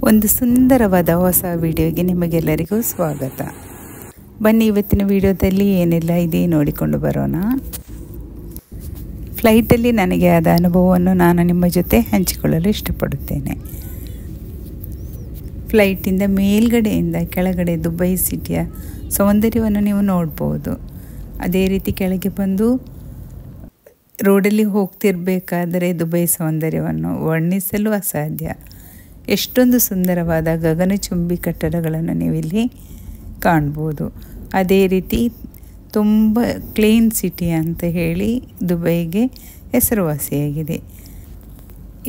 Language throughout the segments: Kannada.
ಒಂದು ಸುಂದರವಾದ ಹೊಸ ವಿಡಿಯೋಗೆ ನಿಮಗೆಲ್ಲರಿಗೂ ಸ್ವಾಗತ. ಬನ್ನಿ ಇವತ್ತಿನ ವಿಡಿಯೋದಲ್ಲಿ ಏನೆಲ್ಲ ಇದೆ ನೋಡಿಕೊಂಡು ಬರೋಣ. ಫ್ಲೈಟಲ್ಲಿ ನನಗೆ ಆದ ಅನುಭವವನ್ನು ನಾನು ನಿಮ್ಮ ಜೊತೆ ಹಂಚಿಕೊಳ್ಳಲು ಇಷ್ಟಪಡುತ್ತೇನೆ. ಫ್ಲೈಟಿಂದ ಮೇಲ್ಗಡೆಯಿಂದ ಕೆಳಗಡೆ ದುಬೈ ಸಿಟಿಯ ಸೌಂದರ್ಯವನ್ನು ನೀವು ನೋಡ್ಬೋದು. ಅದೇ ರೀತಿ ಕೆಳಗೆ ಬಂದು ರೋಡಲ್ಲಿ ಹೋಗ್ತಿರ್ಬೇಕಾದರೆ ದುಬೈ ಸೌಂದರ್ಯವನ್ನು ವರ್ಣಿಸಲು ಅಸಾಧ್ಯ. ಎಷ್ಟೊಂದು ಸುಂದರವಾದ ಗಗನಚುಂಬಿ ಕಟ್ಟಡಗಳನ್ನು ನೀವಿಲ್ಲಿ ಕಾಣ್ಬೋದು. ಅದೇ ರೀತಿ ತುಂಬ ಕ್ಲೀನ್ ಸಿಟಿ ಅಂತ ಹೇಳಿ ದುಬೈಗೆ ಹೆಸರುವಾಸಿಯಾಗಿದೆ.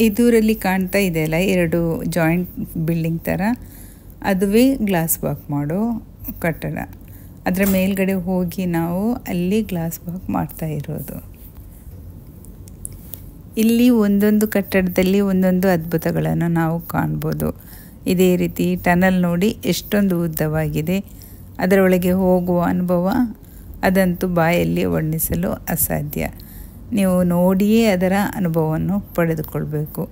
ಈ ದೂರಲ್ಲಿ ಕಾಣ್ತಾ ಇದೆಯಲ್ಲ, 2 ಜಾಯಿಂಟ್ ಬಿಲ್ಡಿಂಗ್ ಥರ, ಅದುವೇ ಗ್ಲಾಸ್ ವಾಕ್ ಮಾಡೋ ಕಟ್ಟಡ. ಅದರ ಮೇಲ್ಗಡೆ ಹೋಗಿ ನಾವು ಅಲ್ಲಿ ಗ್ಲಾಸ್ ವಾಕ್ ಮಾಡ್ತಾ ಇರೋದು. ಇಲ್ಲಿ ಒಂದೊಂದು ಕಟ್ಟಡದಲ್ಲಿ ಒಂದೊಂದು ಅದ್ಭುತಗಳನ್ನು ನಾವು ಕಾಣ್ಬೋದು. ಇದೇ ರೀತಿ ಟನಲ್ ನೋಡಿ ಎಷ್ಟೊಂದು ಉದ್ದವಾಗಿದೆ. ಅದರೊಳಗೆ ಹೋಗುವ ಅನುಭವ ಅದಂತೂ ಬಾಯಲ್ಲಿ ವರ್ಣಿಸಲು ಅಸಾಧ್ಯ. ನೀವು ನೋಡಿಯೇ ಅದರ ಅನುಭವವನ್ನು ಪಡೆದುಕೊಳ್ಬೇಕು.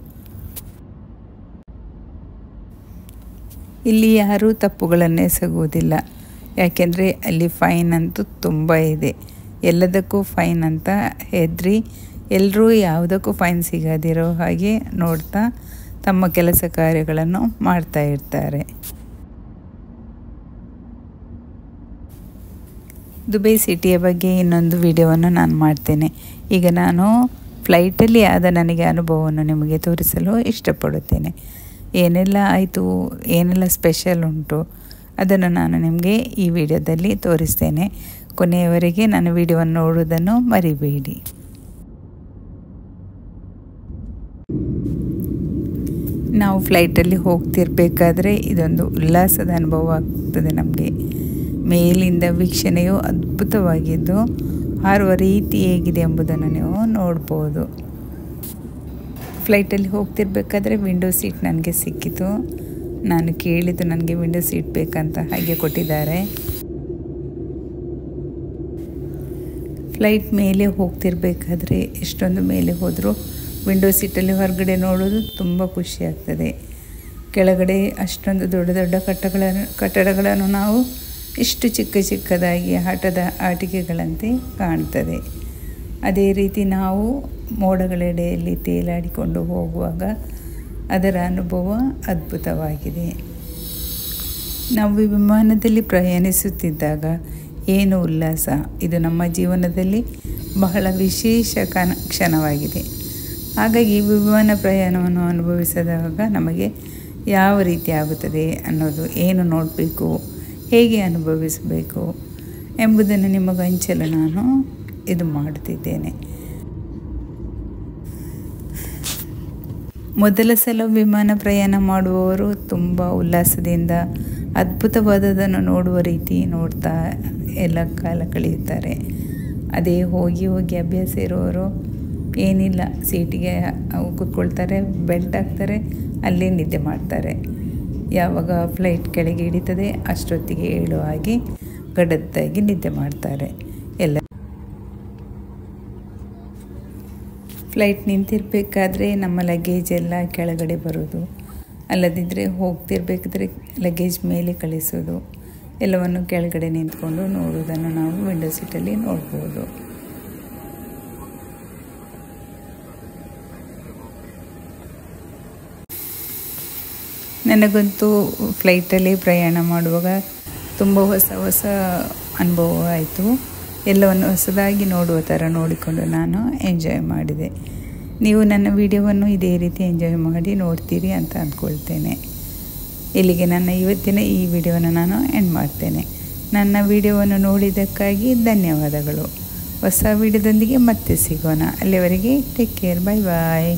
ಇಲ್ಲಿ ಯಾರೂ ತಪ್ಪುಗಳನ್ನು ಎಸಗುವುದಿಲ್ಲ, ಯಾಕೆಂದರೆ ಅಲ್ಲಿ ಫೈನ್ ಅಂತೂ ತುಂಬ ಇದೆ. ಎಲ್ಲದಕ್ಕೂ ಫೈನ್ ಅಂತ ಹೆದರಿ ಎಲ್ಲರೂ ಯಾವುದಕ್ಕೂ ಫೈನ್ ಸಿಗದಿರೋ ಹಾಗೆ ನೋಡ್ತಾ ತಮ್ಮ ಕೆಲಸ ಕಾರ್ಯಗಳನ್ನು ಮಾಡ್ತಾ ಇರ್ತಾರೆ. ದುಬೈ ಸಿಟಿಯ ಬಗ್ಗೆ ಇನ್ನೊಂದು ವಿಡಿಯೋವನ್ನು ನಾನು ಮಾಡ್ತೇನೆ. ಈಗ ನಾನು ಫ್ಲೈಟಲ್ಲಿ ಆದ ನನಗೆ ಅನುಭವವನ್ನು ನಿಮಗೆ ತೋರಿಸಲು ಇಷ್ಟಪಡುತ್ತೇನೆ. ಏನೆಲ್ಲ ಆಯಿತು, ಏನೆಲ್ಲ ಸ್ಪೆಷಲ್ ಉಂಟು ಅದನ್ನು ನಾನು ನಿಮಗೆ ಈ ವಿಡಿಯೋದಲ್ಲಿ ತೋರಿಸ್ತೇನೆ. ಕೊನೆಯವರೆಗೆ ನನ್ನ ವಿಡಿಯೋವನ್ನು ನೋಡುವುದನ್ನು ಮರಿಬೇಡಿ. ನಾವು ಫ್ಲೈಟಲ್ಲಿ ಹೋಗ್ತಿರ್ಬೇಕಾದ್ರೆ ಇದೊಂದು ಉಲ್ಲಾಸದ ಅನುಭವ ಆಗ್ತದೆ ನಮಗೆ. ಮೇಲಿಂದ ವೀಕ್ಷಣೆಯು ಅದ್ಭುತವಾಗಿದ್ದು ಹಾರುವ ರೀತಿ ಹೇಗಿದೆ ಎಂಬುದನ್ನು ನೀವು ನೋಡ್ಬೋದು. ಫ್ಲೈಟಲ್ಲಿ ಹೋಗ್ತಿರ್ಬೇಕಾದ್ರೆ ವಿಂಡೋ ಸೀಟ್ ನನಗೆ ಸಿಕ್ಕಿತು. ನಾನು ಕೇಳಿದ್ದು ನನಗೆ ವಿಂಡೋ ಸೀಟ್ ಬೇಕಂತ, ಹಾಗೆ ಕೊಟ್ಟಿದ್ದಾರೆ. ಫ್ಲೈಟ್ ಮೇಲೆ ಹೋಗ್ತಿರ್ಬೇಕಾದ್ರೆ ಎಷ್ಟೊಂದು ಮೇಲೆ ಹೋದರೂ ವಿಂಡೋ ಸೀಟಲ್ಲಿ ಹೊರಗಡೆ ನೋಡೋದು ತುಂಬ ಖುಷಿ ಆಗ್ತದೆ. ಕೆಳಗಡೆ ಅಷ್ಟೊಂದು ದೊಡ್ಡ ದೊಡ್ಡ ಕಟ್ಟಡಗಳನ್ನು ನಾವು ಇಷ್ಟು ಚಿಕ್ಕದಾಗಿ ಆಟದ ಆಟಿಕೆಗಳಂತೆ ಕಾಣ್ತದೆ. ಅದೇ ರೀತಿ ನಾವು ಮೋಡಗಳೆಡೆಯಲ್ಲಿ ತೇಲಾಡಿಕೊಂಡು ಹೋಗುವಾಗ ಅದರ ಅನುಭವ ಅದ್ಭುತವಾಗಿದೆ. ನಾವು ವಿಮಾನದಲ್ಲಿ ಪ್ರಯಾಣಿಸುತ್ತಿದ್ದಾಗ ಏನು ಉಲ್ಲಾಸ! ಇದು ನಮ್ಮ ಜೀವನದಲ್ಲಿ ಬಹಳ ವಿಶೇಷ ಕ್ಷಣವಾಗಿದೆ. ಹಾಗಾಗಿ ವಿಮಾನ ಪ್ರಯಾಣವನ್ನು ಅನುಭವಿಸಿದಾಗ ನಮಗೆ ಯಾವ ರೀತಿ ಆಗುತ್ತದೆ ಅನ್ನೋದು, ಏನು ನೋಡಬೇಕು, ಹೇಗೆ ಅನುಭವಿಸಬೇಕು ಎಂಬುದನ್ನು ನಿಮಗೆ ಹಂಚಲು ನಾನು ಇದು ಮಾಡುತ್ತಿದ್ದೇನೆ. ಮೊದಲ ಸಲ ವಿಮಾನ ಪ್ರಯಾಣ ಮಾಡುವವರು ತುಂಬ ಉಲ್ಲಾಸದಿಂದ ಅದ್ಭುತವಾದದನ್ನು ನೋಡುವ ರೀತಿ ನೋಡ್ತಾ ಎಲ್ಲ ಕಾಲ ಕಳೆಯುತ್ತಾರೆ. ಅದೇ ಹೋಗಿ ಅಭ್ಯಾಸ ಇರುವವರು ಏನಿಲ್ಲ, ಸೀಟಿಗೆ ಕೂತ್ಕೊಳ್ತಾರೆ, ಬೆಲ್ಟ್ ಹಾಕ್ತಾರೆ, ಅಲ್ಲೇ ನಿದ್ದೆ ಮಾಡ್ತಾರೆ. ಯಾವಾಗ ಫ್ಲೈಟ್ ಕೆಳಗೆ ಹಿಡಿತದೆ ಅಷ್ಟೊತ್ತಿಗೆ ಹೇಳುವ ಹಾಗೆ ಗಡದ್ದಾಗಿ ನಿದ್ದೆ ಮಾಡ್ತಾರೆ. ಎಲ್ಲ ಫ್ಲೈಟ್ ನಿಂತಿರಬೇಕಾದ್ರೆ ನಮ್ಮ ಲಗೇಜ್ ಎಲ್ಲ ಕೆಳಗಡೆ ಬರೋದು, ಅಲ್ಲದಿದ್ದರೆ ಹೋಗ್ತಿರ್ಬೇಕಾದ್ರೆ ಲಗೇಜ್ ಮೇಲೆ ಕಳಿಸೋದು, ಎಲ್ಲವನ್ನು ಕೆಳಗಡೆ ನಿಂತ್ಕೊಂಡು ನೋಡುವುದನ್ನು ನಾವು ವಿಂಡೋ ಸೀಟಲ್ಲಿ ನೋಡ್ಬೋದು. ನನಗಂತೂ ಫ್ಲೈಟಲ್ಲಿ ಪ್ರಯಾಣ ಮಾಡುವಾಗ ತುಂಬ ಹೊಸ ಅನುಭವ ಆಯಿತು. ಎಲ್ಲವನ್ನು ಹೊಸದಾಗಿ ನೋಡುವ ಥರ ನೋಡಿಕೊಂಡು ನಾನು ಎಂಜಾಯ್ ಮಾಡಿದೆ. ನೀವು ನನ್ನ ವಿಡಿಯೋವನ್ನು ಇದೇ ರೀತಿ ಎಂಜಾಯ್ ಮಾಡಿ ನೋಡ್ತೀರಿ ಅಂತ ಅಂದ್ಕೊಳ್ತೇನೆ. ಇಲ್ಲಿಗೆ ನನ್ನ ಇವತ್ತಿನ ಈ ವಿಡಿಯೋವನ್ನು ನಾನು ಎಂಡ್ ಮಾಡ್ತೇನೆ. ನನ್ನ ವಿಡಿಯೋವನ್ನು ನೋಡಿದ್ದಕ್ಕಾಗಿ ಧನ್ಯವಾದಗಳು. ಹೊಸ ವಿಡಿಯೋದೊಂದಿಗೆ ಮತ್ತೆ ಸಿಗೋಣ. ಅಲ್ಲಿವರೆಗೆ ಟೇಕ್ ಕೇರ್, ಬಾಯ್ ಬಾಯ್.